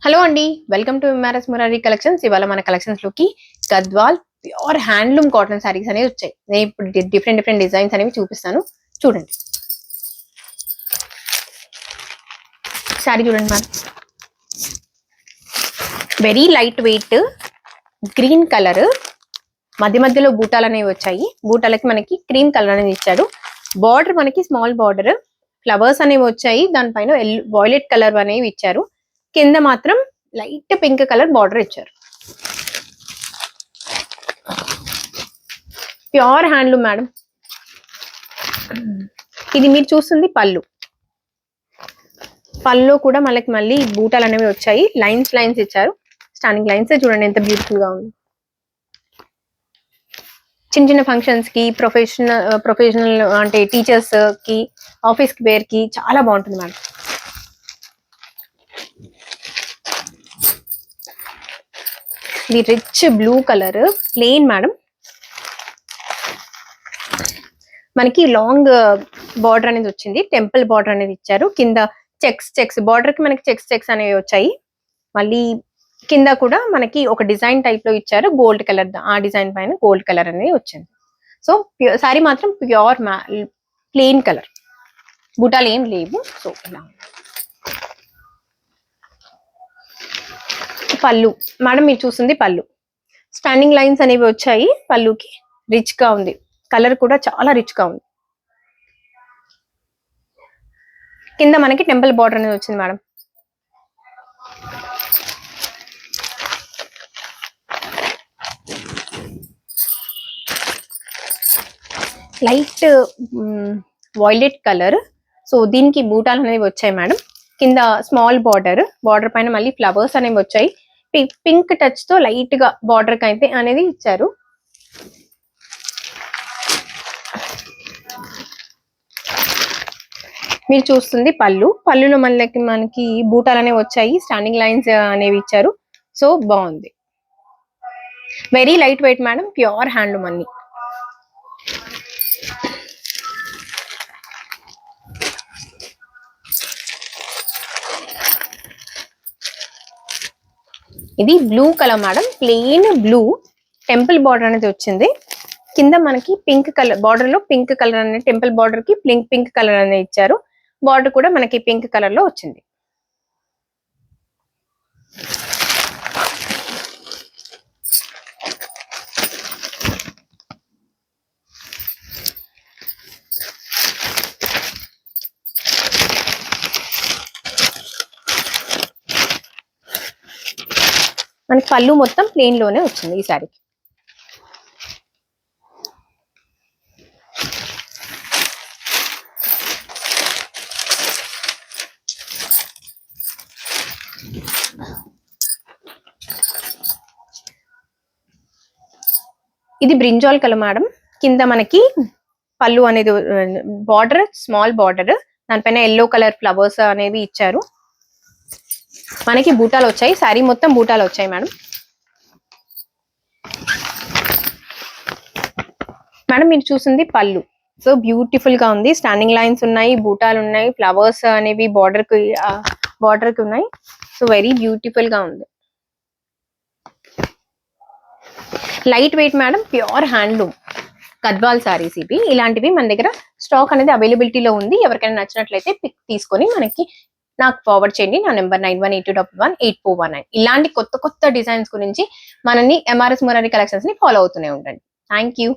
Hello అండి, welcome to MRS Murari collections. ఇవాళ మన కలెక్షన్స్ లోకి Gadwal pure handloom cotton saris అనేవి వచ్చాయి. నేను ఇప్పుడు డిఫరెంట్ డిజైన్స్ అనేవి చూపిస్తాను, చూడండి. సారీ చూడండి ma'am, very light weight green colour, మధ్యలో బూటాలు అనేవి వచ్చాయి. బూటాలకి మనకి క్రీమ్ కలర్ అనేది ఇచ్చాడు. బార్డర్ మనకి స్మాల్ బార్డర్, ఫ్లవర్స్ అనేవి వచ్చాయి. దానిపైన వైలెట్ కలర్ అనేవి ఇచ్చారు. కింద మాత్రం లైట్ పింక్ కలర్ బార్డర్ ఇచ్చారు. Pure handloom madam. ఇది మీరు చూస్తుంది పళ్ళు. పళ్ళు కూడా మనకి మళ్ళీ బూటాలు అనేవి వచ్చాయి. లైన్స్ ఇచ్చారు. స్టాండింగ్ లైన్స్ చూడండి ఎంత బ్యూటిఫుల్ గా ఉంది. చిన్న ఫంక్షన్స్ కి, ప్రొఫెషనల్ అంటే టీచర్స్ కి, ఆఫీస్ కి వేర్ కి చాలా బాగుంటుంది మేడం. ఇది rich blue colour plain madam. మనకి లాంగ్ బార్డర్ అనేది వచ్చింది. టెంపుల్ బార్డర్ అనేది ఇచ్చారు. కింద చెక్స్ బార్డర్ కి మనకి చెక్స్ అనేవి వచ్చాయి. మళ్ళీ కింద కూడా మనకి ఒక డిజైన్ టైప్ లో ఇచ్చారు. గోల్డ్ కలర్, ఆ డిజైన్ పైన గోల్డ్ కలర్ అనేది వచ్చింది. సో సారీ మాత్రం ప్యూర్ ప్లెయిన్ కలర్, బుటాలు ఏం లేవు. సో ఇలా పళ్ళు మేడం, మీరు చూస్తుంది పళ్ళు. స్టాండింగ్ లైన్స్ అనేవి వచ్చాయి. పళ్ళుకి రిచ్ గా ఉంది. కలర్ కూడా చాలా రిచ్ గా ఉంది. కింద మనకి టెంపుల్ బార్డర్ అనేది వచ్చింది madam. Light violet colour. So దీనికి బూటాలు అనేవి వచ్చాయి మేడం. కింద స్మాల్ బార్డర్ పైన మళ్ళీ ఫ్లవర్స్ అనేవి వచ్చాయి. పింక్ టచ్ తో లైట్ గా బార్డర్ అయితే అనేది ఇచ్చారు. మీరు చూస్తుంది పళ్ళులో మనకి బూటాలు అనేవి వచ్చాయి. స్టాండింగ్ లైన్స్ అనేవి ఇచ్చారు. సో బాగుంది. Very light weight madam, pure handloom అన్ని. ఇది blue colour madam, plain blue. Temple border అనేది వచ్చింది. కింద మనకి పింక్ కలర్ బార్డర్ లో పింక్ కలర్ అనేది, టెంపుల్ బార్డర్ కి పింక్ కలర్ అనేది ఇచ్చారు. బార్డర్ కూడా మనకి పింక్ కలర్ లో వచ్చింది. మనకి పళ్ళు మొత్తం ప్లెయిన్ లోనే వచ్చింది ఈ సారీకి. ఇది బ్రింజాల్ కలర్ మేడం. కింద మనకి పళ్ళు అనేది బార్డర్, స్మాల్ బార్డర్, దానిపైన ఎల్లో కలర్ ఫ్లవర్స్ అనేవి ఇచ్చారు. మనకి బూటాలు వచ్చాయి. శారీ మొత్తం బూటాలు వచ్చాయి మేడం. మేడం మీరు చూసింది పళ్ళు. సో బ్యూటిఫుల్ గా ఉంది. స్టాండింగ్ లైన్స్ ఉన్నాయి, బూటాలు ఉన్నాయి, ఫ్లవర్స్ అనేవి బార్డర్ కి ఉన్నాయి. సో వెరీ బ్యూటిఫుల్ గా ఉంది. Light weight madam, pure handloom Gadwal saris ఇవి. ఇలాంటివి మన దగ్గర స్టాక్ అనేది అవైలబిలిటీలో ఉంది. ఎవరికైనా నచ్చినట్లయితే పిక్ తీసుకొని నాకు ఫార్వర్డ్ చేయండి. నా నెంబర్ 9182118419. ఇలాంటి కొత్త డిజైన్స్ గురించి మనని ఎంఆర్ఎస్ మురారి కలెక్షన్స్ ని ఫాలో అవుతూనే ఉండండి. Thank you.